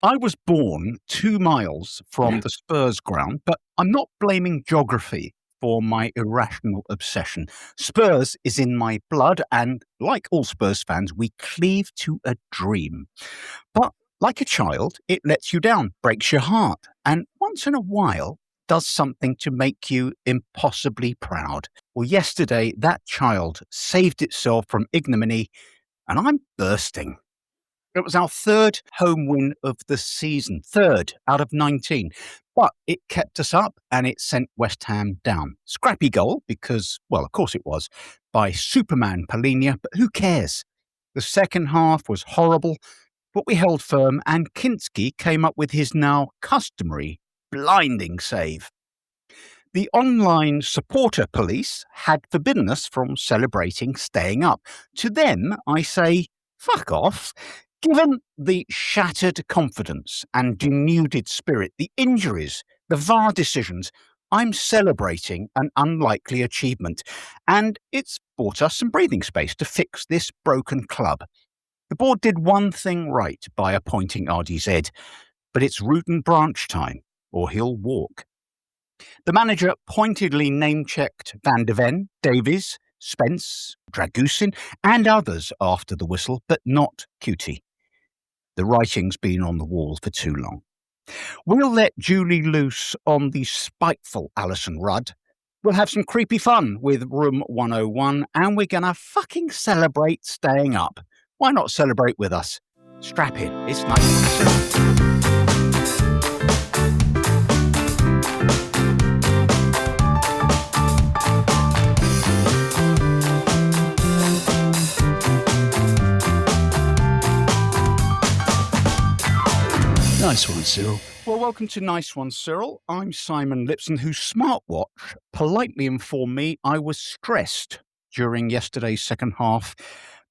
I was born 2 miles from the Spurs ground, but I'm not blaming geography for my irrational obsession. Spurs is in my blood, and like all Spurs fans, we cleave to a dream. But like a child, it lets you down, breaks your heart, and once in a while does something to make you impossibly proud. Well, yesterday, that child saved itself from ignominy, and I'm bursting. It was our third home win of the season, third out of 19. But it kept us up and it sent West Ham down. Scrappy goal because, well, of course it was, by Superman Palhinha, but who cares? The second half was horrible, but we held firm and Kinský came up with his now customary blinding save. The online supporter police had forbidden us from celebrating staying up. To them, I say, fuck off. Given the shattered confidence and denuded spirit, the injuries, the VAR decisions, I'm celebrating an unlikely achievement, and it's bought us some breathing space to fix this broken club. The board did one thing right by appointing RDZ, but it's root and branch time, or he'll walk. The manager pointedly name-checked Van de Ven, Davies, Spence, Dragusin, and others after the whistle, but not Cutie. The writing's been on the wall for too long. We'll let Julie loose on the spiteful Alyson Rudd. We'll have some creepy fun with Room 101, and we're gonna fucking celebrate staying up. Why not celebrate with us? Strap in, it's nice. Nice one, Cyril. Well, welcome to Nice One, Cyril. I'm Simon Lipson, whose smartwatch politely informed me I was stressed during yesterday's second half,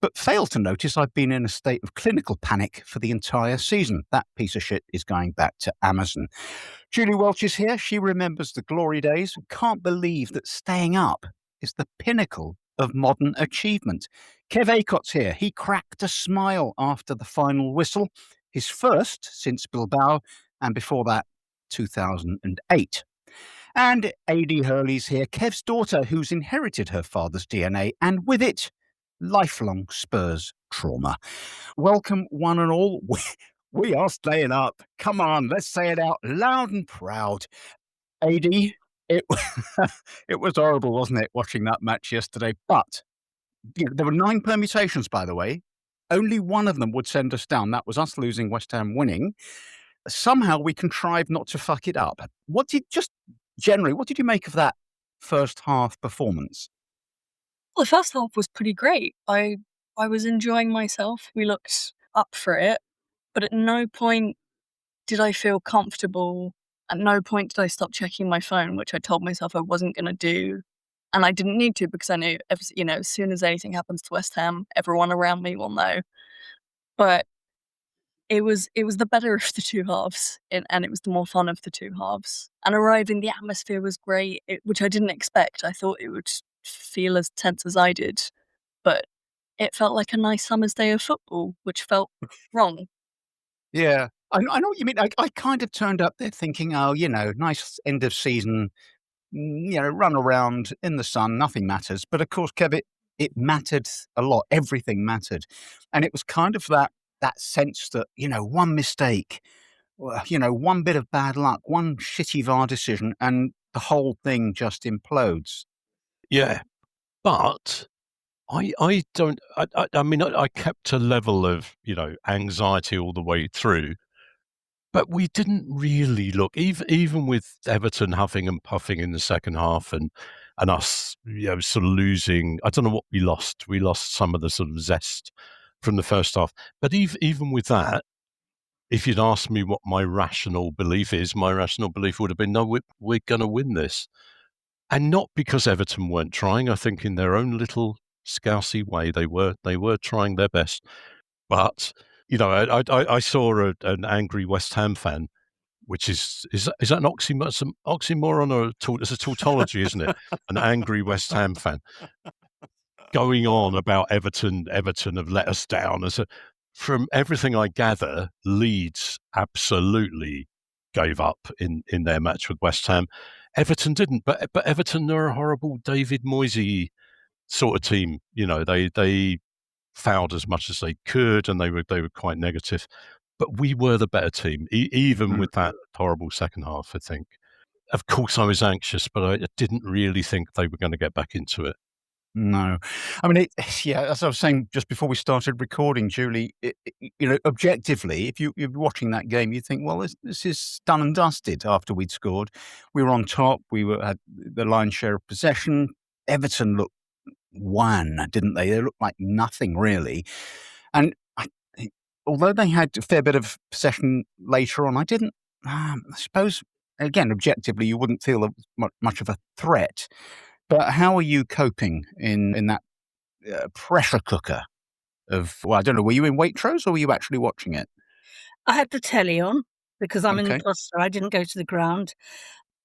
but failed to notice I've been in a state of clinical panic for the entire season. That piece of shit is going back to Amazon. Julie Welch is here. She remembers the glory days and can't believe that staying up is the pinnacle of modern achievement. Kev Acott's here. He cracked a smile after the final whistle. His first since Bilbao, and before that, 2008. And Eady Hurley's here, Kev's daughter, who's inherited her father's DNA, and with it, lifelong Spurs trauma. Welcome, one and all. We are staying up. Come on, let's say it out loud and proud. Eady, it was horrible, wasn't it, watching that match yesterday? But there were 9 permutations, by the way. Only one of them would send us down. That was us losing, West Ham winning. Somehow we contrived not to fuck it up. What did you make of that first half performance? Well, the first half was pretty great. I was enjoying myself. We looked up for it, but at no point did I feel comfortable. At no point did I stop checking my phone, which I told myself I wasn't going to do. And I didn't need to because I knew, as soon as anything happens to West Ham, everyone around me will know. But it was the better of the two halves, and it was the more fun of the two halves. And arriving, the atmosphere was great, which I didn't expect. I thought it would feel as tense as I did, but it felt like a nice summer's day of football, which felt wrong. Yeah, I know what you mean. I kind of turned up there thinking, oh, nice end of season. Run around in the sun, nothing matters. But of course, Kev, it mattered a lot. Everything mattered. And it was kind of that sense that, one mistake, one bit of bad luck, one shitty VAR decision, and the whole thing just implodes. Yeah. But I kept a level of, anxiety all the way through. But we didn't really look, even with Everton huffing and puffing in the second half and us, sort of losing. I don't know what we lost. We lost some of the sort of zest from the first half. But even with that, if you'd asked me what my rational belief is, my rational belief would have been, no, we're going to win this. And not because Everton weren't trying. I think in their own little scousy way, they were trying their best. But I saw an angry West Ham fan, which is that an oxymoron or it's a tautology, isn't it? An angry West Ham fan going on about Everton have let us down. from everything I gather, Leeds absolutely gave up in their match with West Ham. Everton didn't, but Everton are a horrible David Moyes sort of team. You know, they fouled as much as they could, and they were quite negative. But we were the better team, even with that horrible second half, I think. Of course, I was anxious, but I didn't really think they were going to get back into it. No. I mean, as I was saying just before we started recording, Julie, objectively, if you're watching that game, you think, well, this is done and dusted after we'd scored. We were on top. Had the lion's share of possession. Everton looked wan, didn't they? They looked like nothing, really. And although they had a fair bit of possession later on, I didn't, I suppose, again, objectively, you wouldn't feel much of a threat. But how are you coping in that pressure cooker of, well, I don't know, were you in Waitrose or were you actually watching it? I had the telly on because I'm in Gloucester. I didn't go to the ground.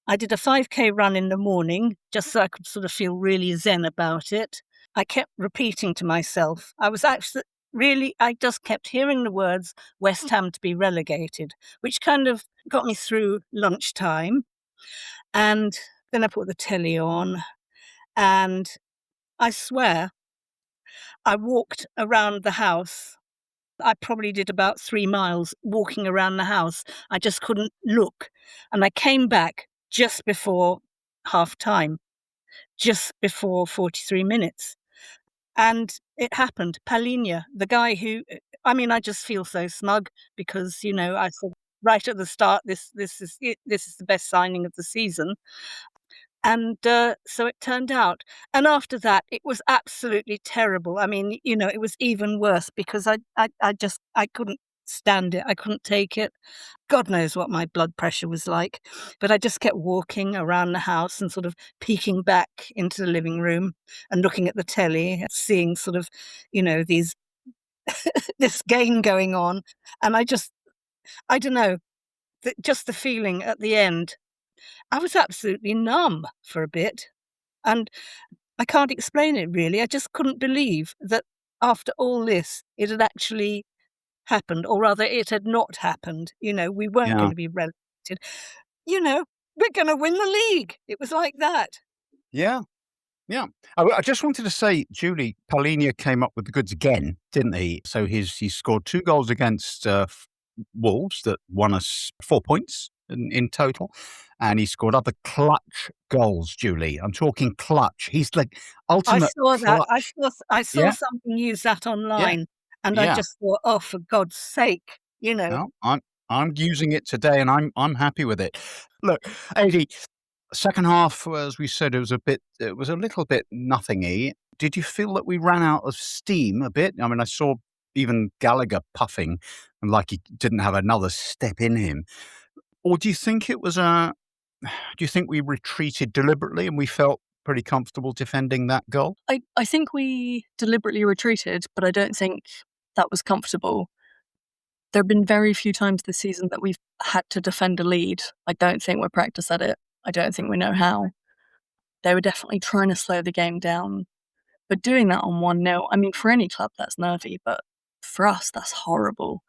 I did a 5K run in the morning just so I could sort of feel really zen about it. I kept repeating to myself. I just kept hearing the words West Ham to be relegated, which kind of got me through lunchtime. And then I put the telly on. And I swear, I walked around the house. I probably did about 3 miles walking around the house. I just couldn't look. And I came back just before half time, just before 43 minutes. And it happened. Palhinha, the guy who, I just feel so smug because, I said right at the start, this is it. This is the best signing of the season. And so it turned out. And after that, it was absolutely terrible. I mean, it was even worse because I couldn't stand it. I couldn't take it. God knows what my blood pressure was like. But I just kept walking around the house and sort of peeking back into the living room and looking at the telly, seeing sort of, these this game going on. And I don't know, just the feeling at the end. I was absolutely numb for a bit, and I can't explain it really. I just couldn't believe that after all this, it had actually happened, or rather it had not happened. We weren't going to be relegated. We're going to win the league. It was like that. Yeah. Yeah. I just wanted to say, Julie, Palhinha came up with the goods again, didn't he? So he scored 2 goals against Wolves that won us 4 points in total. And he scored other clutch goals, Julie. I'm talking clutch. He's like ultimate I saw clutch. that. I saw something use that online, and I just thought, oh, for God's sake, No, I'm using it today, and I'm happy with it. Look, Eady, second half, as we said, it was a little bit nothingy. Did you feel that we ran out of steam a bit? I mean, I saw even Gallagher puffing, and like he didn't have another step in him. Or do you think it was do you think we retreated deliberately and we felt pretty comfortable defending that goal? I think we deliberately retreated, but I don't think that was comfortable. There have been very few times this season that we've had to defend a lead. I don't think we're practiced at it. I don't think we know how. They were definitely trying to slow the game down. But doing that on 1-0, I mean, for any club, that's nervy, but for us, that's horrible,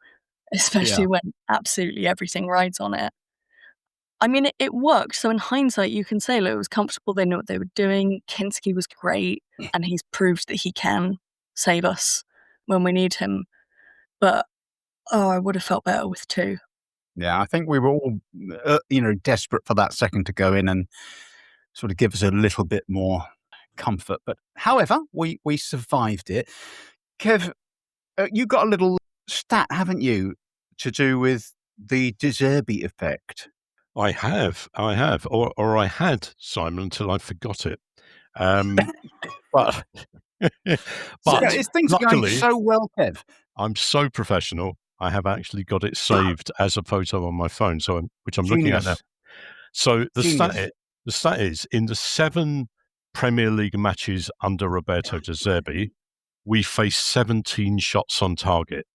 especially when absolutely everything rides on it. I mean, it worked. So in hindsight, you can say, look, it was comfortable. They knew what they were doing. Kinský was great, and he's proved that he can save us when we need him. But, I would have felt better with 2. Yeah, I think we were all, desperate for that second to go in and sort of give us a little bit more comfort. But however, we survived it. Kev, you got a little stat, haven't you, to do with the De Zerbi effect? I have, or I had, Simon, until I forgot it. But things are going so well, Kev. I'm so professional. I have actually got it saved as a photo on my phone, which I'm looking at now. So the stat is in the 7 Premier League matches under Roberto De Zerbi, we faced 17 shots on target,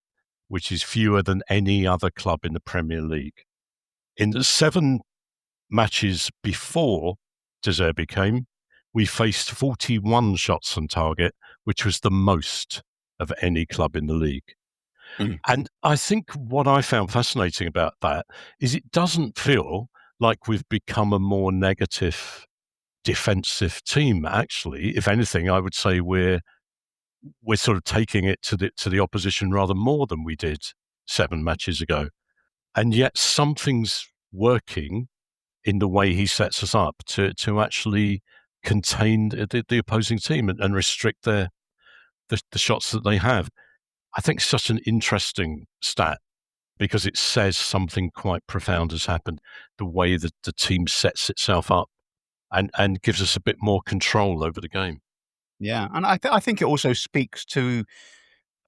which is fewer than any other club in the Premier League. In the 7 matches before De Zerbi came, we faced 41 shots on target, which was the most of any club in the league. And I think what I found fascinating about that is it doesn't feel like we've become a more negative defensive team. Actually, if anything, I would say we're sort of taking it to the opposition rather more than we did 7 matches ago. And yet something's working in the way he sets us up to actually contain the opposing team and restrict the shots that they have. I think it's such an interesting stat because it says something quite profound has happened, the way that the team sets itself up and gives us a bit more control over the game. Yeah, and I think it also speaks to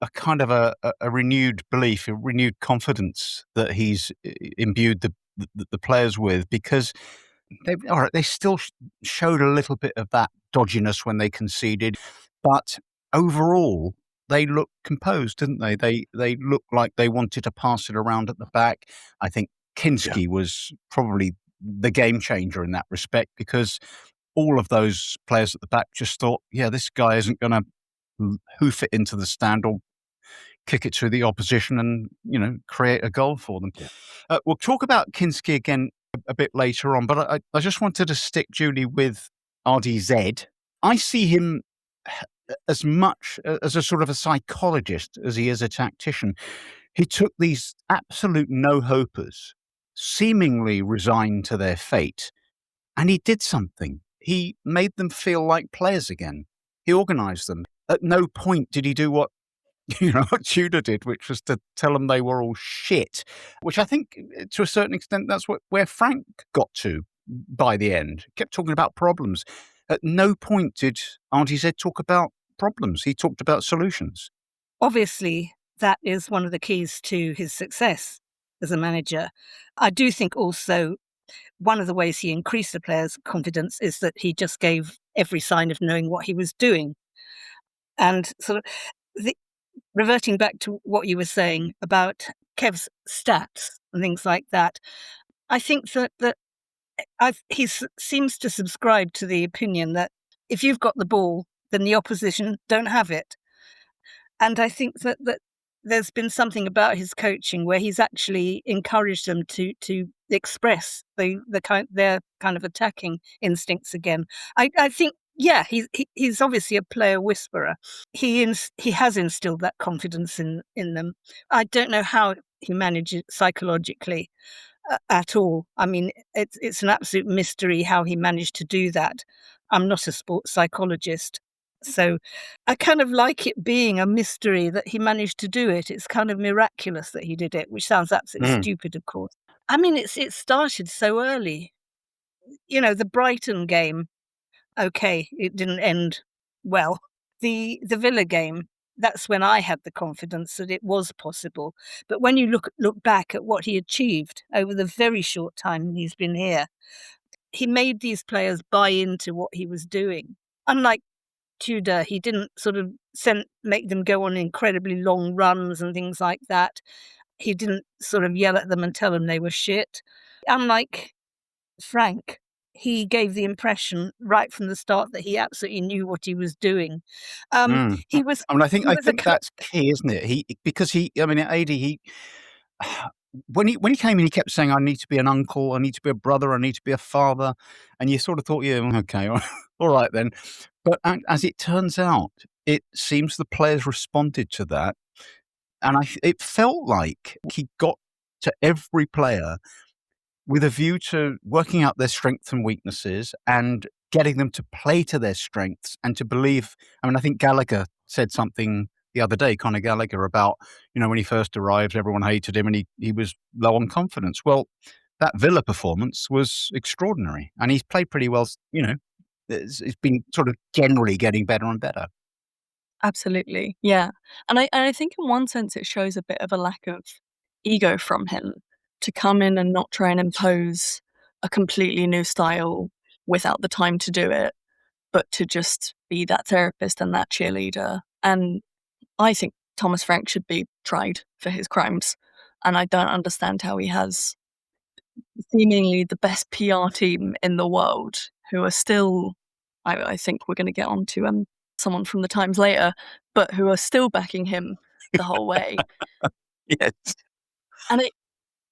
a kind of a renewed belief, a renewed confidence that he's imbued the players with, because they still showed a little bit of that dodginess when they conceded, but overall they looked composed, didn't they? They looked like they wanted to pass it around at the back. I think Kinský was probably the game changer in that respect, because all of those players at the back just thought, yeah, this guy isn't going to hoof it into the stand or kick it to the opposition and, create a goal for them. Yeah. We'll talk about Kinský again a bit later on, but I just wanted to stick, Julie, with RDZ. I see him as much as a sort of a psychologist as he is a tactician. He took these absolute no-hopers, seemingly resigned to their fate, and he did something. He made them feel like players again. He organised them. At no point did he do what what Tudor did, which was to tell them they were all shit, which I think to a certain extent that's where Frank got to by the end. He kept talking about problems. At no point did RDZ talk about problems. He talked about solutions. Obviously, that is one of the keys to his success as a manager. I do think also one of the ways he increased the players' confidence is that he just gave every sign of knowing what he was doing. And sort of reverting back to what you were saying about Kev's stats and things like that, I think that he seems to subscribe to the opinion that if you've got the ball, then the opposition don't have it. And I think that there's been something about his coaching where he's actually encouraged them to express their kind of attacking instincts again. I think, yeah, he's obviously a player whisperer. He has instilled that confidence in them. I don't know how he manages psychologically at all. I mean, it's an absolute mystery how he managed to do that. I'm not a sports psychologist, so I kind of like it being a mystery that he managed to do it. It's kind of miraculous that he did it, which sounds absolutely stupid, of course. I mean, it started so early. The Brighton game, okay, it didn't end well. The Villa game, that's when I had the confidence that it was possible. But when you look back at what he achieved over the very short time he's been here, he made these players buy into what he was doing. Unlike Tudor, he didn't sort of make them go on incredibly long runs and things like that. He didn't sort of yell at them and tell them they were shit. Unlike Frank, he gave the impression right from the start that he absolutely knew what he was doing. He was. I mean, I think that's key, isn't it? Eady, when he came in, he kept saying, "I need to be an uncle, I need to be a brother, I need to be a father," and you sort of thought, "Yeah, okay, all right then." But as it turns out, it seems the players responded to that, and it felt like he got to every player with a view to working out their strengths and weaknesses and getting them to play to their strengths and to believe. I mean, I think Gallagher said something the other day, Conor Gallagher, about, when he first arrived, everyone hated him and he was low on confidence. Well, that Villa performance was extraordinary and he's played pretty well, it's been sort of generally getting better and better. Absolutely, yeah. And I think in one sense it shows a bit of a lack of ego from him to come in and not try and impose a completely new style without the time to do it, but to just be that therapist and that cheerleader. And I think Thomas Frank should be tried for his crimes. And I don't understand how he has seemingly the best PR team in the world who are still, I think we're going to get on to someone from the Times later, but who are still backing him the whole way. Yes. And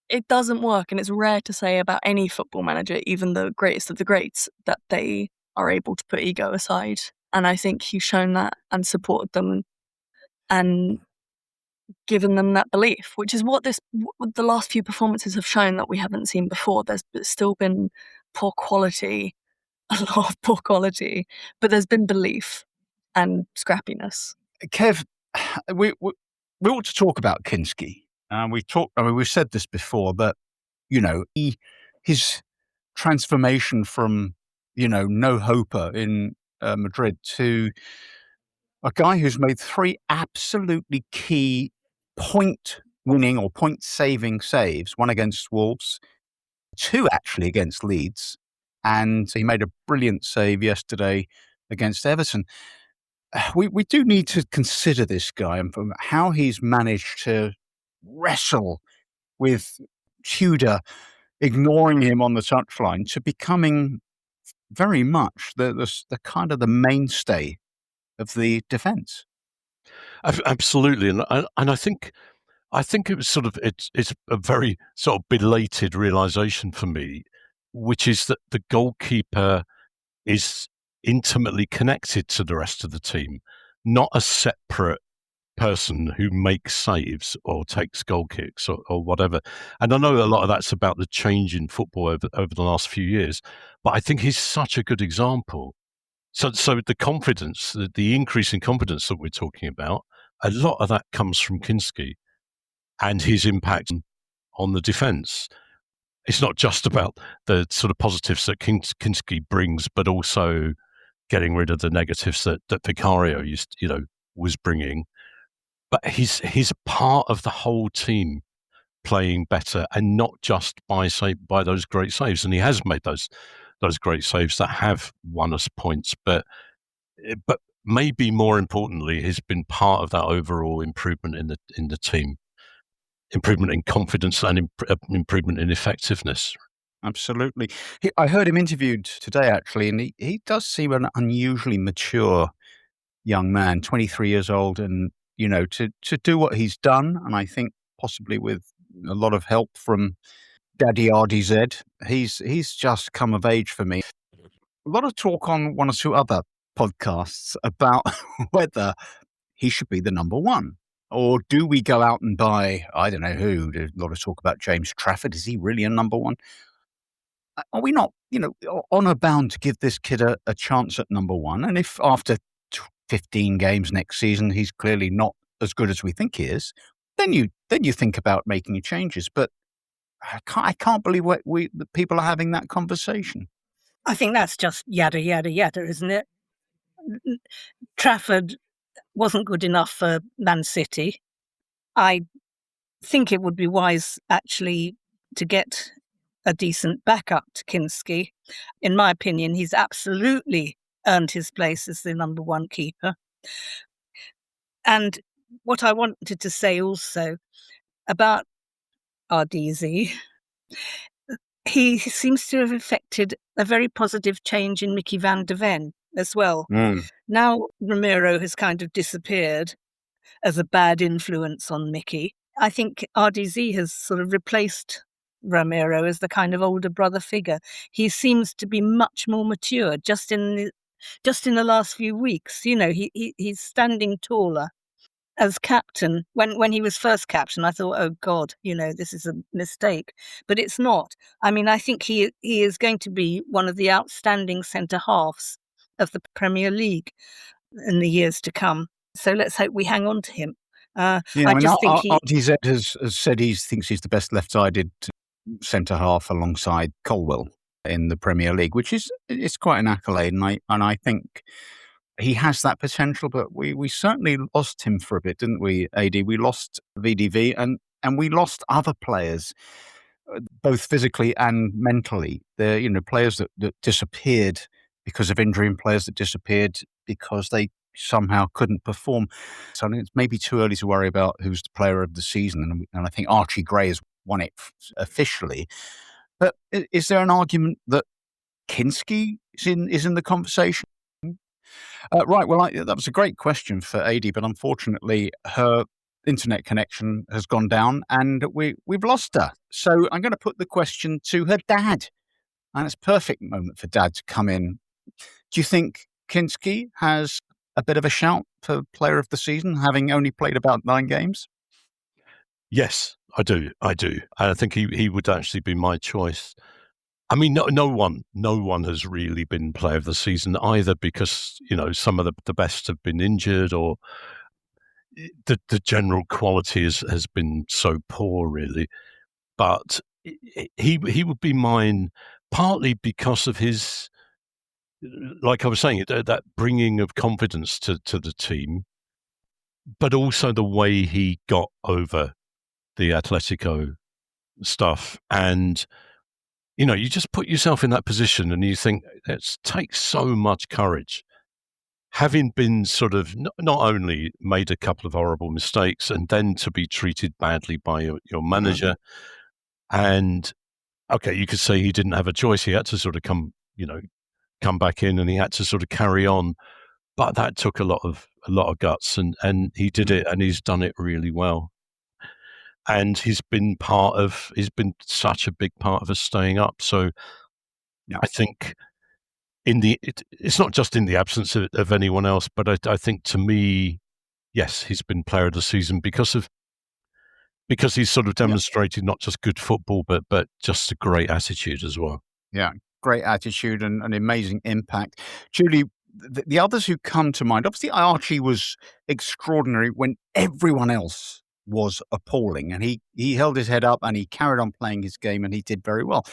it doesn't work, and it's rare to say about any football manager, even the greatest of the greats, that they are able to put ego aside. And I think he's shown that and supported them and given them that belief, which is what the last few performances have shown that we haven't seen before. There's still been poor quality, a lot of poor quality, but there's been belief and scrappiness. Kev, we ought to talk about Kinský. We've said this before, but his transformation from no hoper in Madrid to a guy who's made 3 absolutely key point-winning or point-saving saves, 1 against Wolves, 2 actually against Leeds, and he made a brilliant save yesterday against Everton. We do need to consider this guy and how he's managed to wrestle with Tudor, ignoring him on the touchline, to becoming very much the kind of the mainstay of the defence. Absolutely, and I think it was it's a very sort of belated realization for me, which is that the goalkeeper is intimately connected to the rest of the team, not a separate person who makes saves or takes goal kicks or whatever. And I know a lot of that's about the change in football over the last few years, but I think he's such a good example. So the confidence, the increase in confidence that we're talking about, a lot of that comes from Kinský and his impact on the defence. It's not just about the sort of positives that Kinský brings, but also getting rid of the negatives that Vicario was bringing. But he's part of the whole team playing better, and not just by those great saves. And he has made those great saves that have won us points, but maybe more importantly, he's been part of that overall improvement in the team, improvement in confidence and improvement in effectiveness. Absolutely. I heard him interviewed today, actually, and he does seem an unusually mature young man, 23 years old, and to do what he's done, and I think possibly with a lot of help from Daddy RDZ, he's just come of age for me. A lot of talk on 1 or 2 other podcasts about whether he should be the number 1. Or do we go out and buy, I don't know who, there's a lot of talk about James Trafford. Is he really a number 1? Are we not, honour bound to give this kid a chance at number 1? And if after 15 games next season he's clearly not as good as we think he is, then you think about making changes. But I can't believe that people are having that conversation. I think that's just yada, yada, yada, isn't it? Trafford wasn't good enough for Man City. I think it would be wise, actually, to get a decent backup to Kinský. In my opinion, he's absolutely earned his place as the number 1 keeper. And what I wanted to say also about RDZ, he seems to have effected a very positive change in Mickey van de Ven as well. Now Romero has kind of disappeared as a bad influence on Mickey. I think RDZ has sort of replaced Romero as the kind of older brother figure. He seems to be much more mature just in the last few weeks. He's standing taller. As captain, when he was first captain, I thought, oh God, this is a mistake. But it's not. I mean, I think he is going to be one of the outstanding centre halves of the Premier League in the years to come. So let's hope we hang on to him. RDZ has said he thinks he's the best left-sided centre half alongside Colwill in the Premier League, which is quite an accolade, and I think he has that potential. But we certainly lost him for a bit, didn't we, Eady? We lost VDV and we lost other players, both physically and mentally. They're players that disappeared because of injury and players that disappeared because they somehow couldn't perform. So I think it's maybe too early to worry about who's the player of the season. And I think Archie Gray has won it officially. But is there an argument that Kinský is in the conversation? Right. Well, that was a great question for Eady, but unfortunately her internet connection has gone down and we've lost her. So I'm going to put the question to her dad. And it's a perfect moment for Dad to come in. Do you think Kinský has a bit of a shout for player of the season, having only played about 9 games? Yes, I do. I think he would actually be my choice. I mean, no one has really been player of the season either, because, some of the best have been injured, or the general quality has been so poor, really. But he would be mine, partly because of his, like I was saying, that bringing of confidence to the team, but also the way he got over the Atletico stuff. And, you just put yourself in that position and you think it takes so much courage. Having been sort of not only made a couple of horrible mistakes and then to be treated badly by your manager. And, okay, you could say he didn't have a choice. He had to sort of come back in, and he had to sort of carry on. But that took a lot of guts, and he did it, and he's done it really well. And he's been such a big part of us staying up. So I think it's not just in the absence of anyone else, but I think, to me, yes, he's been player of the season because he's sort of demonstrated not just good football, but just a great attitude as well. Yeah, great attitude and an amazing impact. Julie, the others who come to mind, obviously Archie was extraordinary when everyone else was appalling, and he held his head up and he carried on playing his game, and he did very well.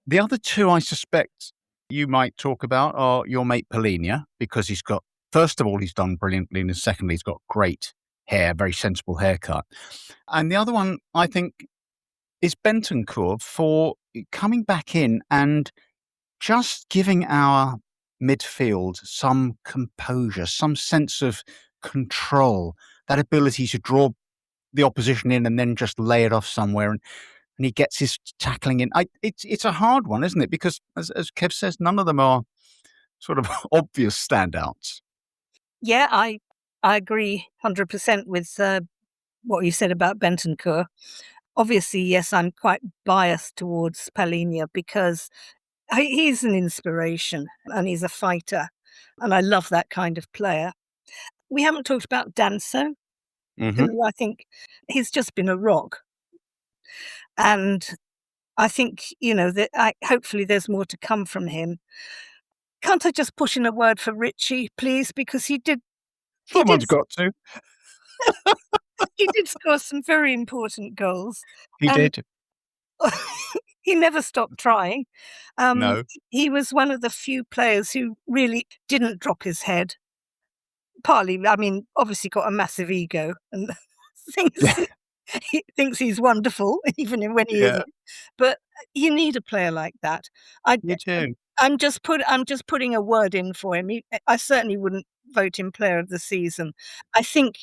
The other two I suspect you might talk about are your mate Palhinha, because first of all, he's done brilliantly, and secondly, he's got great hair, very sensible haircut. And the other one, I think, is Bentancur, for coming back in and just giving our midfield some composure, some sense of control, that ability to draw the opposition in and then just lay it off somewhere. And he gets his tackling in. It's a hard one, isn't it? Because, as Kev says, none of them are sort of obvious standouts. Yeah, I agree 100% with what you said about Bentancur. Obviously, yes, I'm quite biased towards Palhinha because he's an inspiration and he's a fighter, and I love that kind of player. We haven't talked about Danso, who I think he's just been a rock. And I think, that hopefully there's more to come from him. Can't I just put in a word for Richie, please? Because he did. Someone's got to. He did score some very important goals. He did. He never stopped trying. No. He was one of the few players who really didn't drop his head. Partly, obviously got a massive ego and he thinks he's wonderful, even when he isn't. But you need a player like that. You do. I'm just putting a word in for him. I certainly wouldn't vote him player of the season. I think,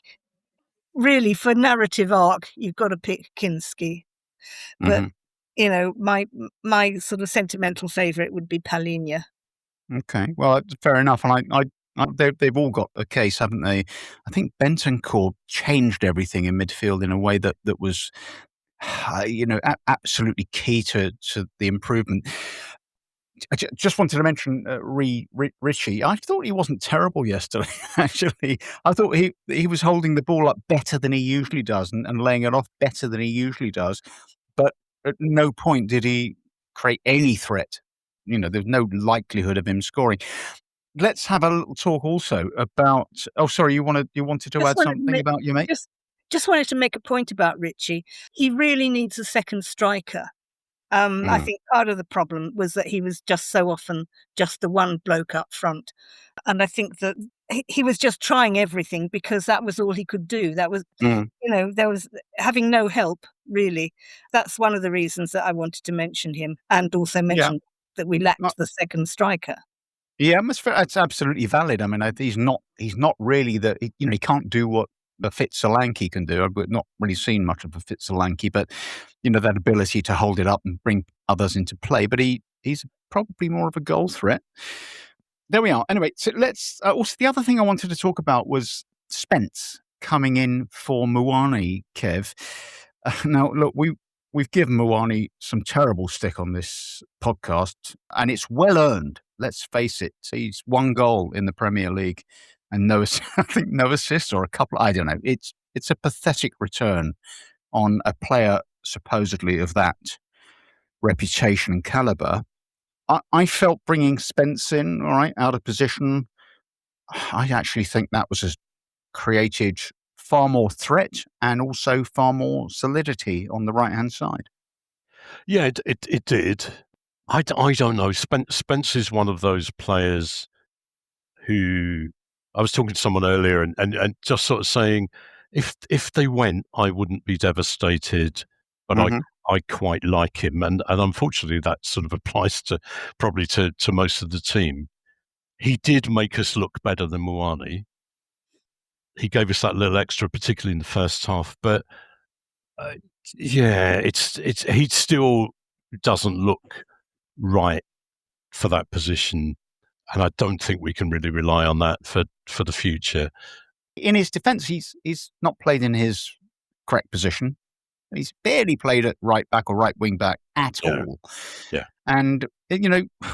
really, for narrative arc, you've got to pick Kinský. But my sort of sentimental favourite would be Palhinha. Okay, well, fair enough. And they've all got a case, haven't they? I think Bentancur changed everything in midfield in a way that was, absolutely key to the improvement. I just wanted to mention Richie. I thought he wasn't terrible yesterday, actually. I thought he was holding the ball up better than he usually does and laying it off better than he usually does. But at no point did he create any threat. There's no likelihood of him scoring. Let's have a little talk also about. Oh, sorry, you wanted to add something about your mate? Just wanted to make a point about Richie. He really needs a second striker. I think part of the problem was that he was just so often just the one bloke up front. And I think that he was just trying everything because that was all he could do. That was, there was having no help, really. That's one of the reasons that I wanted to mention him, and also mention that we lacked the second striker. Yeah, it's absolutely valid. I mean, he's not really he can't do what a Solanke can do. I've not really seen much of a Solanke, but that ability to hold it up and bring others into play. But he's probably more of a goal threat. There we are. Anyway, so let's. Also, the other thing I wanted to talk about was Spence, coming in for Muani, Kev. Now, look, we've given Muani some terrible stick on this podcast, and it's well earned. Let's face it. He's 1 goal in the Premier League and no, I think no assists or a couple. I don't know. It's a pathetic return on a player supposedly of that reputation and caliber. I felt bringing Spence in, all right, out of position. I actually think that was created far more threat and also far more solidity on the right-hand side. Yeah, it did. I don't know. Spence is one of those players who I was talking to someone earlier and just sort of saying, if they went, I wouldn't be devastated, but I quite like him. And unfortunately, that sort of applies to probably to most of the team. He did make us look better than Muani. He gave us that little extra, particularly in the first half. But yeah, he still doesn't look right for that position, and I don't think we can really rely on that for the future. In his defence, he's not played in his correct position. He's barely played at right back or right wing back at all. Yeah. And,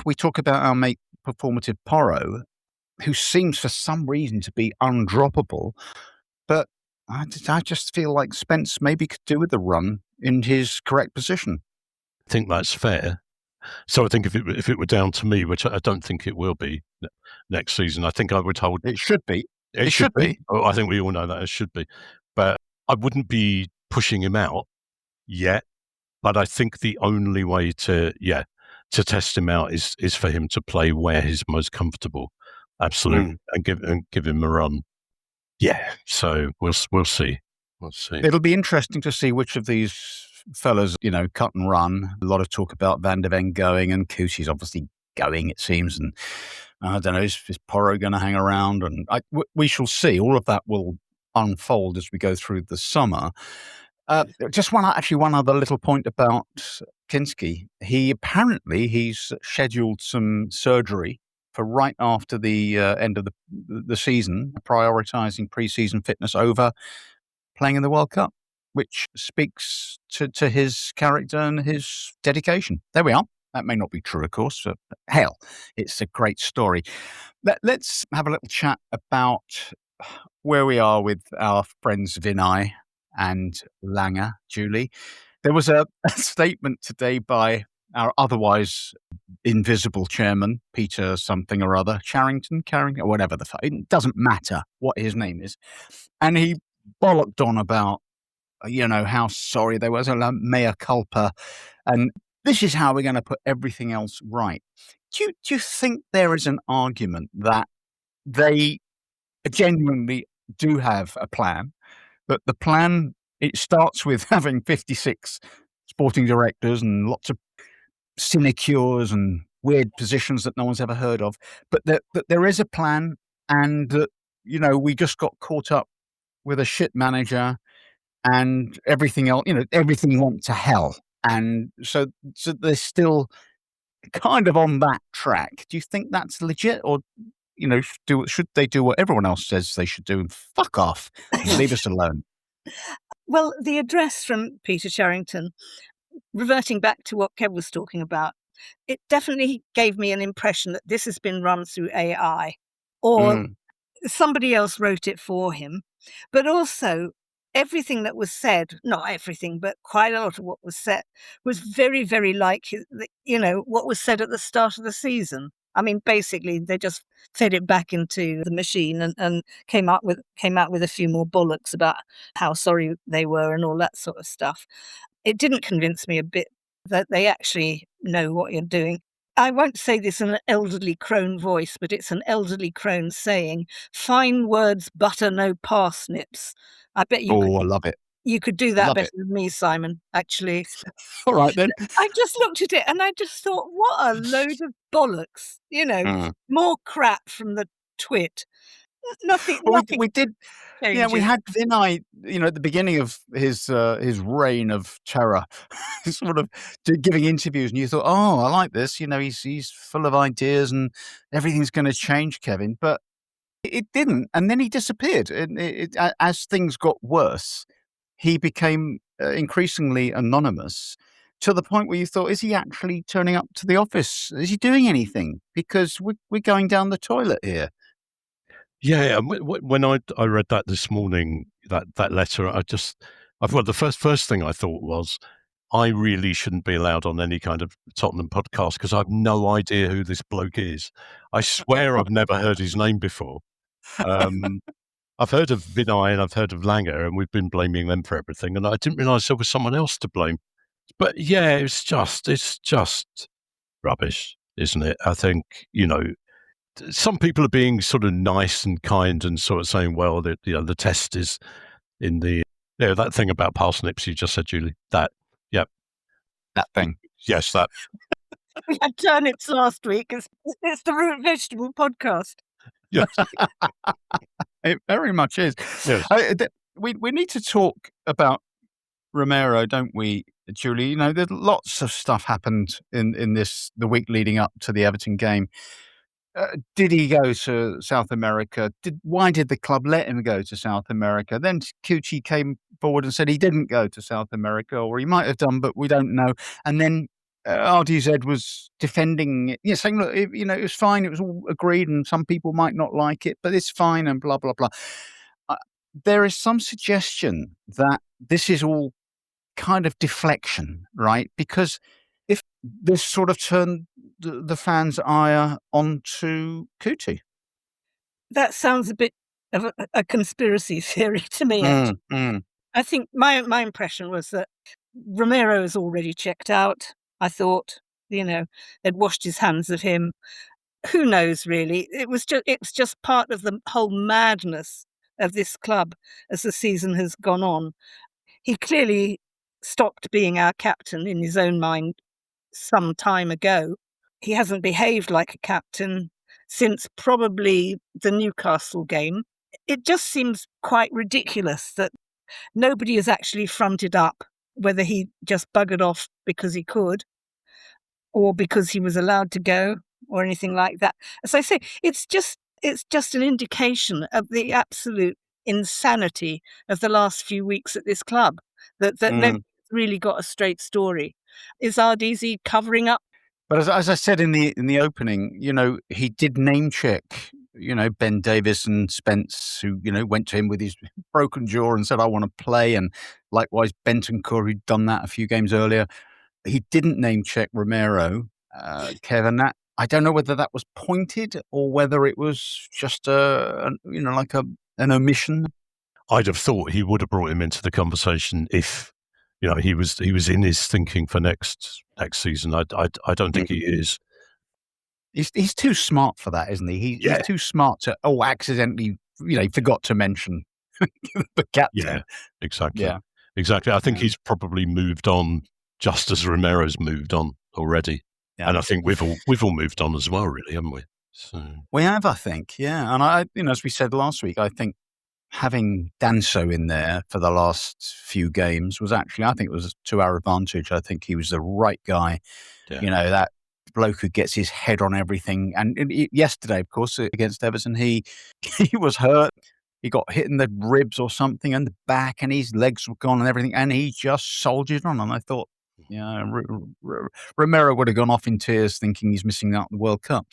we talk about our mate Performative Porro, who seems for some reason to be undroppable. But I just feel like Spence maybe could do with the run in his correct position. I think that's fair. So I think if it were down to me, which I don't think it will be next season, I think I would hold... It should be. It should be. Oh, I think we all know that it should be. But I wouldn't be pushing him out yet. But I think the only way to test him out is for him to play where he's most comfortable. Absolutely. And give him a run. Yeah. So we'll see. We'll see. It'll be interesting to see which of these fellas, cut and run. A lot of talk about Van de Ven going, and Coutie's obviously going, it seems. And I don't know, is Porro going to hang around? And we shall see. All of that will unfold as we go through the summer. Just one other little point about Kinský. He's scheduled some surgery for right after the end of the season, prioritising pre-season fitness over playing in the World Cup, which speaks to his character and his dedication. There we are. That may not be true, of course, but hell, it's a great story. Let's have a little chat about where we are with our friends Vinay and Langer, Julie. There was a statement today by our otherwise invisible chairman, Peter something or other, Carrington, or whatever it doesn't matter what his name is. And he bollocked on about, how sorry they was, a mea culpa, and this is how we're going to put everything else right. Do you think there is an argument that they genuinely do have a plan, but the plan, it starts with having 56 sporting directors and lots of sinecures and weird positions that no one's ever heard of, but that there is a plan, and that, we just got caught up with a shit manager and everything else, everything went to hell. And so they're still kind of on that track. Do you think that's legit, or, should they do what everyone else says they should do and fuck off and leave us alone? Well, the address from Peter Charrington, reverting back to what Kev was talking about, it definitely gave me an impression that this has been run through AI, or somebody else wrote it for him. But also, everything that was said, not everything, but quite a lot of what was said, was very, very like, what was said at the start of the season. I mean, basically, they just fed it back into the machine and came out with a few more bollocks about how sorry they were and all that sort of stuff. It didn't convince me a bit that they actually know what you're doing. I won't say this in an elderly crone voice, but it's an elderly crone saying, "Fine words butter no parsnips." I bet you. I love it. You could do that better than me, Simon, actually. All right, then. I just looked at it and I just thought, what a load of bollocks. More crap from the twit. Nothing. We did. Changes. Yeah, we had Vinay, at the beginning of his reign of terror, sort of giving interviews, and you thought, oh, I like this. He's full of ideas and everything's going to change, Kevin. But It didn't, and then he disappeared. As things got worse, he became increasingly anonymous to the point where you thought, is he actually turning up to the office? Is he doing anything? Because we're going down the toilet here. Yeah, and when I read that this morning, that letter, the first thing I thought was, I really shouldn't be allowed on any kind of Tottenham podcast because I've no idea who this bloke is. I swear I've never heard his name before. I've heard of Vinay and I've heard of Langer, and we've been blaming them for everything, and I didn't realise there was someone else to blame. But yeah, it's just rubbish, isn't it? I think, some people are being sort of nice and kind and sort of saying, well, the test is in the that thing about parsnips you just said, Julie. That thing. Yes, that. We had turnips last week. It's the root vegetable podcast. Yes. It very much is. Yes. We need to talk about Romero, don't we, Julie? There's lots of stuff happened in the week leading up to the Everton game. Did he go to South America? Why did the club let him go to South America? Then Cucci came forward and said he didn't go to South America, or he might have done, but we don't know. And then RDZ was defending it, saying, look, it was fine, it was all agreed, and some people might not like it, but it's fine, and blah, blah, blah. There is some suggestion that this is all kind of deflection, right? Because if this sort of turned the fans' ire onto Cucci. That sounds a bit of a conspiracy theory to me, actually. I think my impression was that Romero is already checked out. I thought, they'd washed his hands of him. Who knows, really? It was just part of the whole madness of this club as the season has gone on. He clearly stopped being our captain in his own mind some time ago. He hasn't behaved like a captain since probably the Newcastle game. It just seems quite ridiculous that nobody has actually fronted up whether he just buggered off because he could or because he was allowed to go or anything like that. As I say, it's just an indication of the absolute insanity of the last few weeks at this club, that nobody's really got a straight story. Is RDZ covering up? But as I said in the opening, he did name check, Ben Davies and Spence, who, went to him with his broken jaw and said, I want to play. And likewise, Bentancur, who'd done that a few games earlier. He didn't name check Romero, Kevin. I don't know whether that was pointed or whether it was just an omission. I'd have thought he would have brought him into the conversation if he was in his thinking for next season. I don't think he is. He's too smart for that, isn't he? He's too smart to accidentally he forgot to mention the captain. Yeah, exactly. Yeah, exactly. I think he's probably moved on just as Romero's moved on already, and I think we've all moved on as well, really, haven't we? So we have, I think. Yeah, and I as we said last week, I think having Danso in there for the last few games was actually, I think it was to our advantage. I think he was the right guy. Yeah. That bloke who gets his head on everything. And yesterday, of course, against Everton, he was hurt. He got hit in the ribs or something and the back, and his legs were gone and everything. And he just soldiered on. And I thought, Romero would have gone off in tears thinking he's missing out on the World Cup.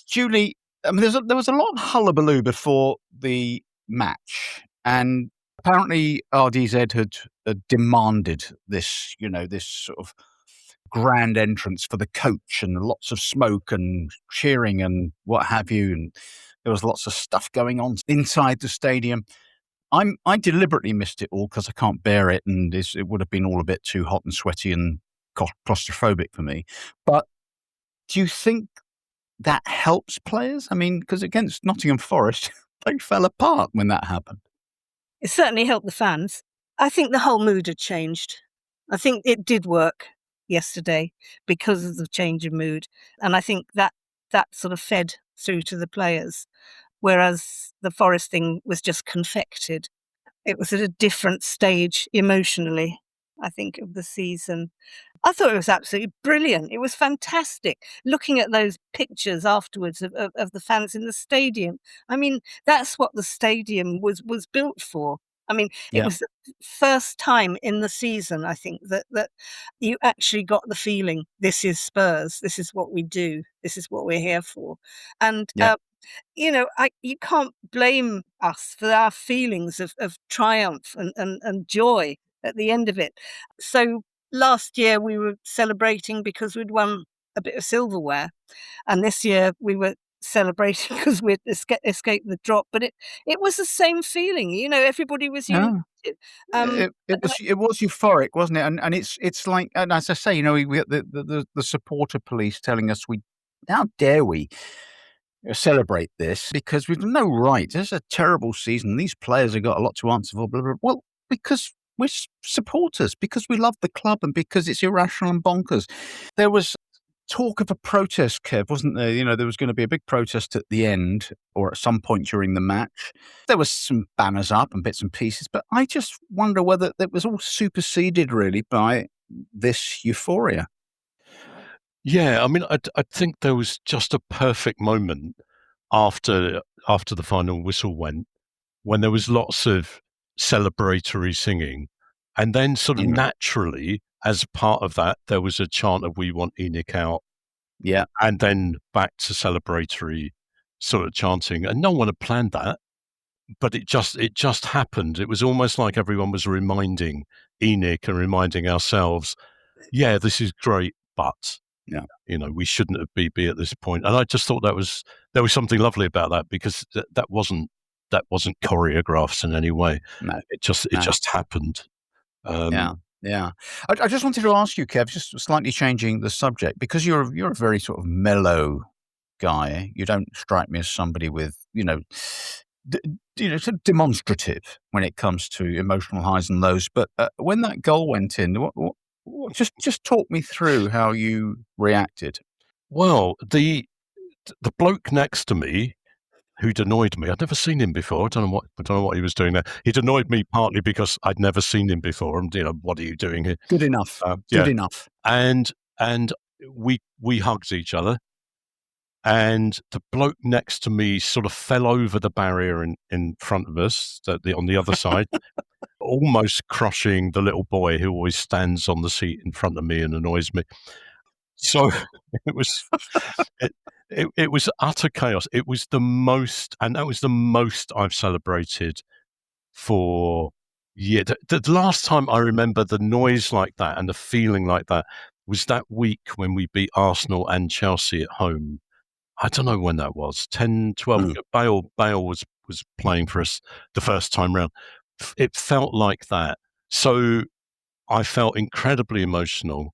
Julie, there was a lot of hullabaloo before the match, and apparently RDZ had demanded this, this sort of grand entrance for the coach, and lots of smoke and cheering and what have you, and there was lots of stuff going on inside the stadium. I deliberately missed it all because I can't bear it, and it would have been all a bit too hot and sweaty and claustrophobic for me. But do you think that helps players? I mean, because against Nottingham Forest, they fell apart when that happened. It certainly helped the fans. I think the whole mood had changed. I think it did work yesterday because of the change of mood. And I think that sort of fed through to the players, whereas the Forest thing was just confected. It was at a different stage emotionally. I think, of the season. I thought it was absolutely brilliant. It was fantastic. Looking at those pictures afterwards of the fans in the stadium. I mean, that's what the stadium was built for. I mean, it was the first time in the season, I think, that you actually got the feeling, this is Spurs, this is what we do, this is what we're here for. And, you know, you can't blame us for our feelings of triumph and joy at the end of it. So last year we were celebrating because we'd won a bit of silverware, and this year we were celebrating because we'd escaped the drop. But it was the same feeling, you know. Everybody was united. It was euphoric, wasn't it? And it's like, and as I say, you know, we the supporter police telling us, how dare we celebrate this, because we've no right. This is a terrible season. These players have got a lot to answer for. Blah, blah, blah. Well, because we're supporters, because we love the club, and because it's irrational and bonkers. There was talk of a protest, Kev, wasn't there? You know, there was going to be a big protest at the end or at some point during the match. There was some banners up and bits and pieces, but I just wonder whether that was all superseded really by this euphoria. Yeah, I mean, I think there was just a perfect moment after the final whistle went, when there was lots of celebratory singing, and then sort of naturally, as part of that, there was a chant of "We want ENIC out," and then back to celebratory sort of chanting, and no one had planned that, but it just happened. It was almost like everyone was reminding ENIC and reminding ourselves, yeah, this is great, but you know, we shouldn't have be at this point. And I just thought there was something lovely about that, because that wasn't choreographed in any way. No, it just happened. I just wanted to ask you, Kev, just slightly changing the subject, because you're a very sort of mellow guy. You don't strike me as somebody with, sort of demonstrative when it comes to emotional highs and lows. But when that goal went in, just talk me through how you reacted. Well, the bloke next to me, who'd annoyed me, I'd never seen him before. I don't know what he was doing there. He'd annoyed me partly because I'd never seen him before, and what are you doing here? Good enough. Good enough. And we hugged each other, and the bloke next to me sort of fell over the barrier in front of us, on the other side, almost crushing the little boy who always stands on the seat in front of me and annoys me. So it was it was utter chaos. It was the most, and that was the most I've celebrated for years. The last time I remember the noise like that and the feeling like that was that week when we beat Arsenal and Chelsea at home. I don't know when that was, 10, 12. Bale was playing for us the first time round. It felt like that. So I felt incredibly emotional,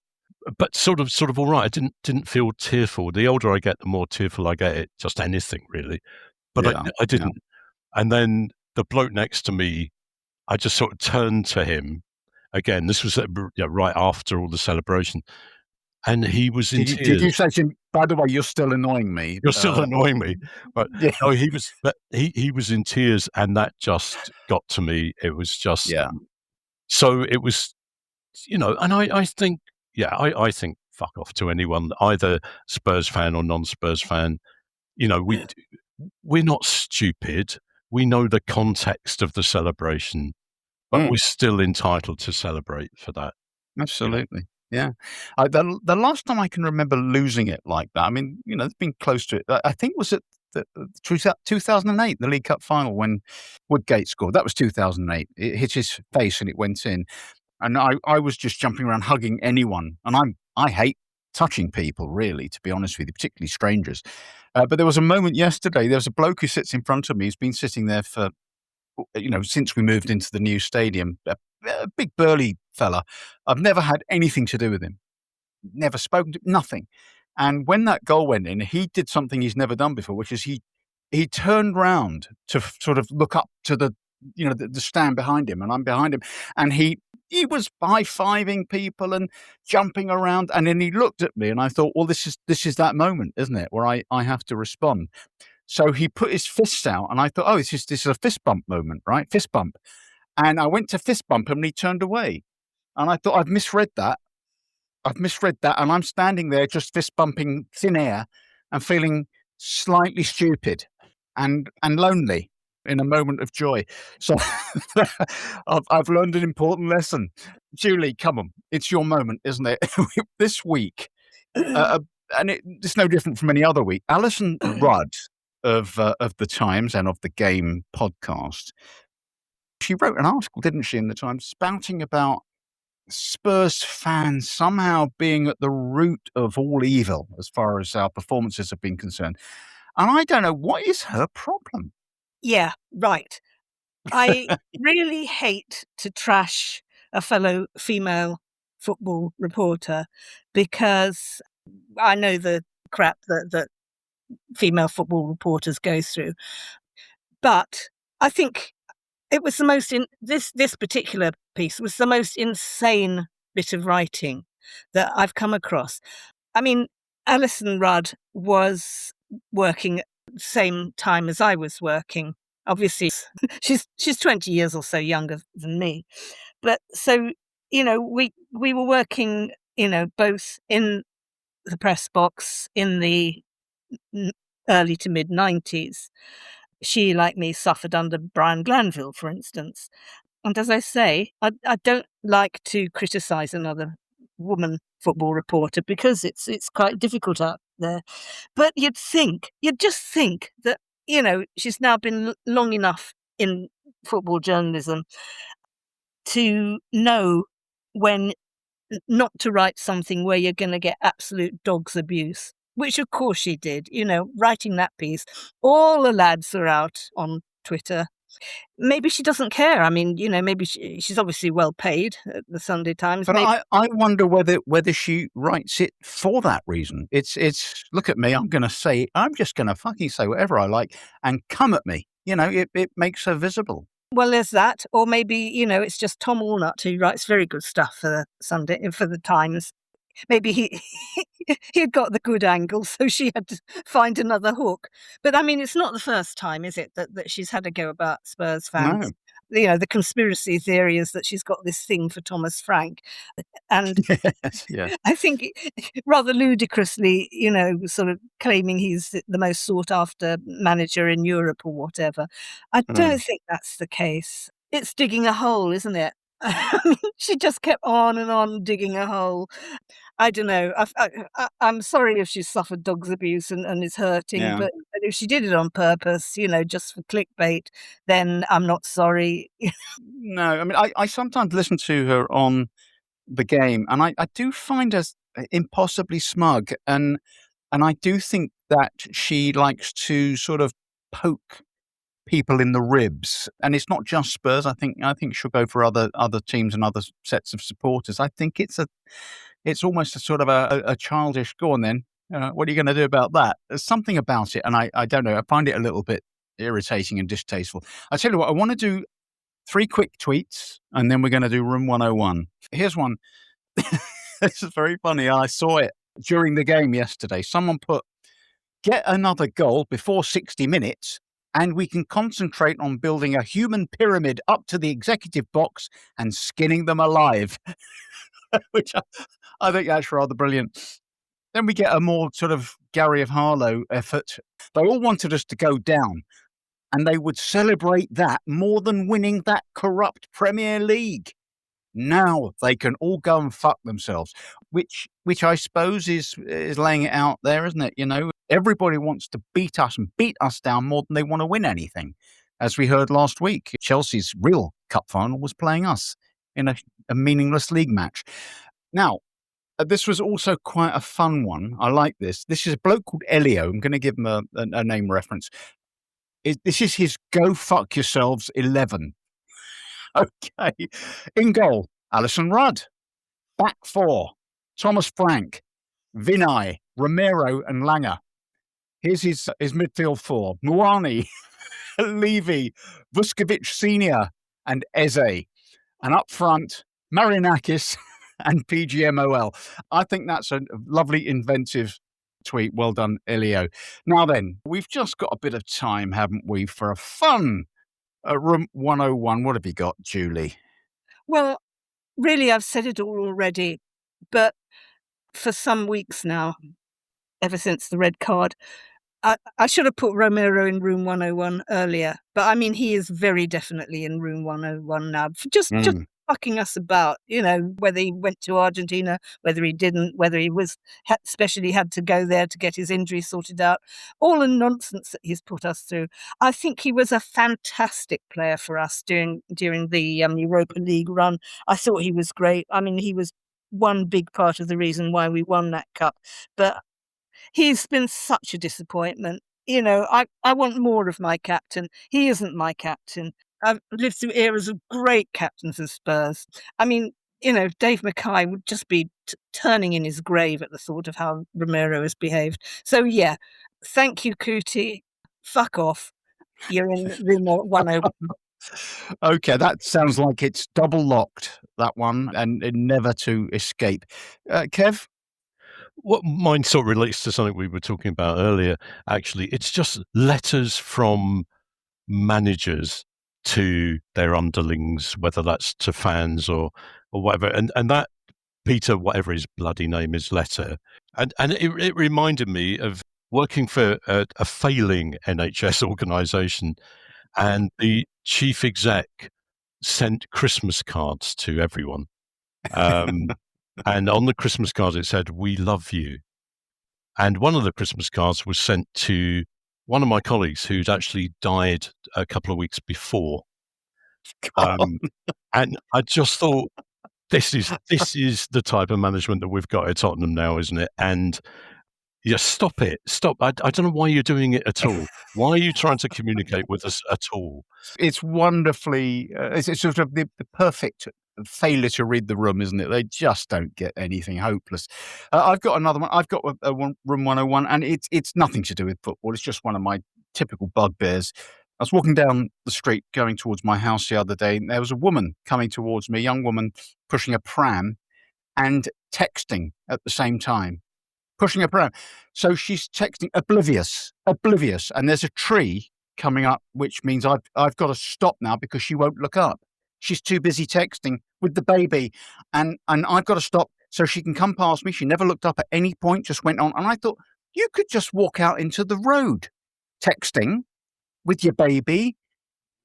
but sort of all right. I didn't feel tearful. The older I get, the more tearful I get at just anything, really. But I didn't. Yeah. And then the bloke next to me, I just sort of turned to him again. This was right after all the celebration. And he was in tears. Did you say to him, by the way, you're still annoying me? You're still annoying me. But no, he was in tears, and that just got to me. It was just so it was, and I think I think fuck off to anyone, either Spurs fan or non-Spurs fan. We're not stupid. We know the context of the celebration, but we're still entitled to celebrate for that. Absolutely. Yeah. The last time I can remember losing it like that, I mean, it's been close to it. I think it was at 2008, the League Cup final, when Woodgate scored. That was 2008. It hit his face and it went in. And I was just jumping around hugging anyone. And I hate touching people, really, to be honest with you, particularly strangers. But there was a moment yesterday, there was a bloke who sits in front of me. He's been sitting there for, since we moved into the new stadium, a big burly fella. I've never had anything to do with him. Never spoken to, nothing. And when that goal went in, he did something he's never done before, which is he turned round to sort of look up to the stand behind him, and I'm behind him. And he was high-fiving people and jumping around. And then he looked at me and I thought, well, this is that moment, isn't it? Where I have to respond. So he put his fists out and I thought, oh, this is a fist bump moment, right? Fist bump. And I went to fist bump him and he turned away. And I thought, I've misread that. And I'm standing there just fist bumping thin air and feeling slightly stupid and lonely in a moment of joy. So I've learned an important lesson. Julie, come on. It's your moment, isn't it? This week, and it's no different from any other week. Alyson Rudd of the Times and of the Game podcast, she wrote an article, didn't she, in the Times, spouting about Spurs fans somehow being at the root of all evil as far as our performances have been concerned. And I don't know, what is her problem? Yeah, right. I really hate to trash a fellow female football reporter because I know the crap that female football reporters go through. But I think it was the most this particular piece was the most insane bit of writing that I've come across. I mean, Alyson Rudd was working at the same time as I was working. Obviously, she's 20 years or so younger than me. But so, we were working, both in the press box in the early to mid 90s. She, like me, suffered under Brian Glanville, for instance. And as I say, I don't like to criticise another woman football reporter because it's quite difficult out there. But you'd just think that, she's now been long enough in football journalism to know when not to write something where you're going to get absolute dog's abuse. Which, of course, she did, writing that piece. All the lads are out on Twitter. Maybe she doesn't care. I mean, maybe she's obviously well paid at the Sunday Times. But I wonder whether she writes it for that reason. It's look at me, I'm just going to fucking say whatever I like and come at me. It makes her visible. Well, there's that. Or maybe, it's just Tom Walnut who writes very good stuff for the Times. Maybe he'd got the good angle, so she had to find another hook. But I mean, it's not the first time, is it, that she's had a go about Spurs fans? No. The conspiracy theory is that she's got this thing for Thomas Frank. And yes, yeah. I think rather ludicrously, sort of claiming he's the most sought after manager in Europe or whatever. I don't think that's the case. It's digging a hole, isn't it? I mean, she just kept on and on digging a hole. I don't know. I'm sorry if she's suffered dog's abuse and is hurting, but if she did it on purpose, just for clickbait, then I'm not sorry. No, I mean, I sometimes listen to her on the Game, and I do find her impossibly smug, and I do think that she likes to sort of poke people in the ribs, and it's not just Spurs. I think she'll go for other teams and other sets of supporters. I think it's almost a sort of a childish, go on then, what are you going to do about that? There's something about it, and I don't know, I find it a little bit irritating and distasteful. I tell you what, I want to do 3 quick tweets, and then we're going to do Room 101. Here's one. This is very funny. I saw it during the game yesterday. Someone put, get another goal before 60 minutes, and we can concentrate on building a human pyramid up to the executive box and skinning them alive. Which I think that's rather brilliant. Then we get a more sort of Gary of Harlow effort. They all wanted us to go down, and they would celebrate that more than winning that corrupt Premier League. Now they can all go and fuck themselves, which I suppose is laying it out there, isn't it? Everybody wants to beat us and beat us down more than they want to win anything. As we heard last week, Chelsea's real cup final was playing us in a meaningless league match. Now, this was also quite a fun one. I like this. This is a bloke called Elio. I'm going to give him a name reference. This is his Go Fuck Yourselves 11. Okay. In goal, Alyson Rudd. Back 4, Thomas Frank, Vinay, Romero and Langer. Here's his midfield 4, Muani, Levy, Vuskovic Sr. and Eze. And up front, Marinakis and PGMOL. I think that's a lovely, inventive tweet. Well done, Elio. Now then, we've just got a bit of time, haven't we, for a fun Room 101. What have you got, Julie? Well, really, I've said it all already, but for some weeks now, ever since the red card, I should have put Romero in room 101 earlier, but I mean, he is very definitely in room 101 now. Just fucking us about, whether he went to Argentina, whether he didn't, whether he especially had to go there to get his injury sorted out, all the nonsense that he's put us through. I think he was a fantastic player for us during the Europa League run. I thought he was great. I mean, he was one big part of the reason why we won that cup, but he's been such a disappointment. I want more of my captain. He isn't my captain. I've lived through eras of great captains of Spurs. I mean, Dave Mackay would just be turning in his grave at the thought of how Romero has behaved. So, yeah, thank you, Cootie. Fuck off. You're in room 101. Okay, that sounds like it's double locked, that one, and never to escape. Kev? Well, mine sort of relates to something we were talking about earlier, actually. It's just letters from managers to their underlings, whether that's to fans or whatever. And that Peter, whatever his bloody name is, letter. And it reminded me of working for a failing NHS organisation, and the chief exec sent Christmas cards to everyone. And on the Christmas cards, it said, "We love you." And one of the Christmas cards was sent to one of my colleagues who'd actually died a couple of weeks before. And I just thought, this is the type of management that we've got at Tottenham now, isn't it? And stop it. Stop. I don't know why you're doing it at all. Why are you trying to communicate with us at all? It's wonderfully, it's sort of the perfect failure to read the room, isn't it? They just don't get anything. Hopeless. I've got another one. I've got a room 101, and it's nothing to do with football. It's just one of my typical bugbears. I was walking down the street going towards my house the other day, and there was a woman coming towards me, a young woman pushing a pram and texting at the same time. Pushing a pram. So she's texting oblivious. And there's a tree coming up, which means I've got to stop now because she won't look up. She's too busy texting with the baby, and I've got to stop so she can come past me. She never looked up at any point, just went on. And I thought, you could just walk out into the road texting with your baby.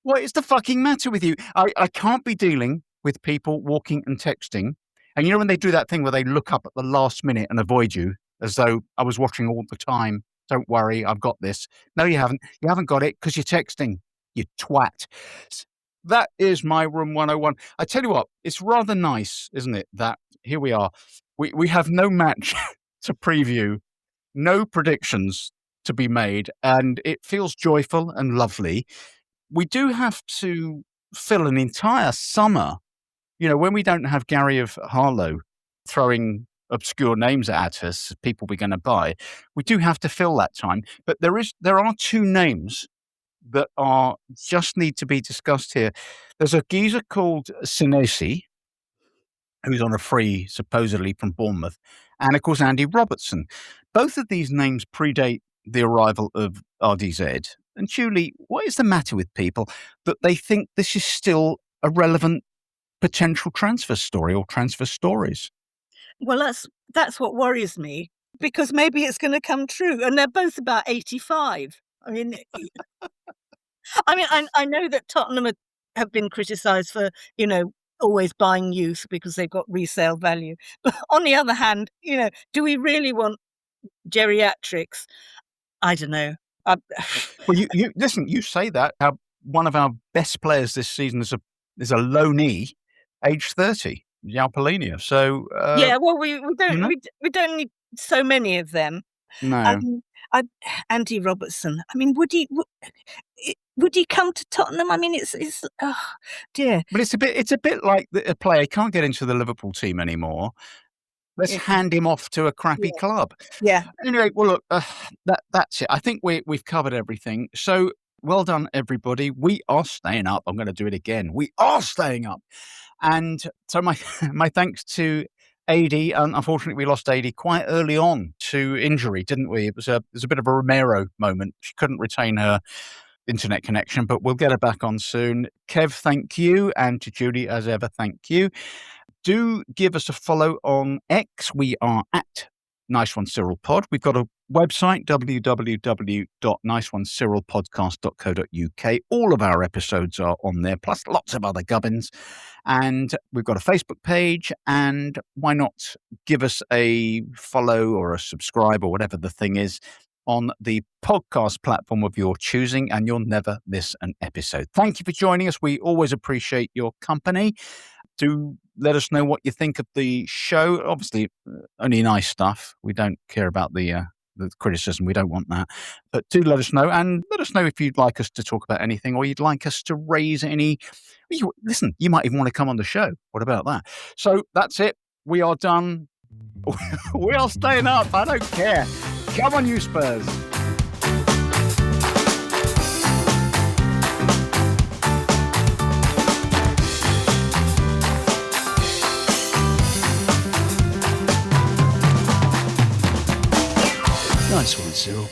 What is the fucking matter with you? I can't be dealing with people walking and texting. And when they do that thing where they look up at the last minute and avoid you, as though I was watching all the time. Don't worry, I've got this. No, you haven't. You haven't got it because you're texting, you twat. That is my room 101. I tell you what, it's rather nice, isn't it, that here we are. We have no match to preview, no predictions to be made, and it feels joyful and lovely. We do have to fill an entire summer, when we don't have Gary of Harlow throwing obscure names at us, people we're going to buy. We do have to fill that time. But there are two names that just need to be discussed here. There's a geezer called Senesi, who's on a free, supposedly from Bournemouth, and of course Andy Robertson. Both of these names predate the arrival of RDZ. And Julie, what is the matter with people that they think this is still a relevant potential transfer story or transfer stories? Well, that's what worries me, because maybe it's going to come true, and they're both about 85. I mean, I know that Tottenham have been criticised for, always buying youth because they've got resale value. But on the other hand, do we really want geriatrics? I don't know. Well, you listen. You say that one of our best players this season is a loanee, age 30. Palhinha. So yeah, well, we don't need so many of them. No, Andy Robertson. I mean, would he come to Tottenham? I mean, it's oh dear. But it's a bit like a player can't get into the Liverpool team anymore. Let's hand him off to a crappy club. Yeah. Anyway, well, look, that's it. I think we've covered everything. So well done, everybody. We are staying up. I'm going to do it again. We are staying up. And so my thanks to Eady. Unfortunately, we lost Eady quite early on to injury, didn't we? It was a bit of a Romero moment. She couldn't retain her internet connection, but we'll get her back on soon. Kev, thank you. And to Judy, as ever, thank you. Do give us a follow on X. We are at Nice One Cyril Pod. We've got a website, www.niceonecyrilpodcast.co.uk. All of our episodes are on there, plus lots of other gubbins. And we've got a Facebook page. And why not give us a follow or a subscribe or whatever the thing is on the podcast platform of your choosing, and you'll never miss an episode. Thank you for joining us. We always appreciate your company. Do let us know what you think of the show. Obviously, only nice stuff. We don't care about the criticism. We don't want that. But do let us know, and let us know if you'd like us to talk about anything, or you'd like us to raise any. Listen, you might even want to come on the show. What about that? So that's it. We are done. We are staying up. I don't care. Come on, you Spurs. Nice one, Cyril.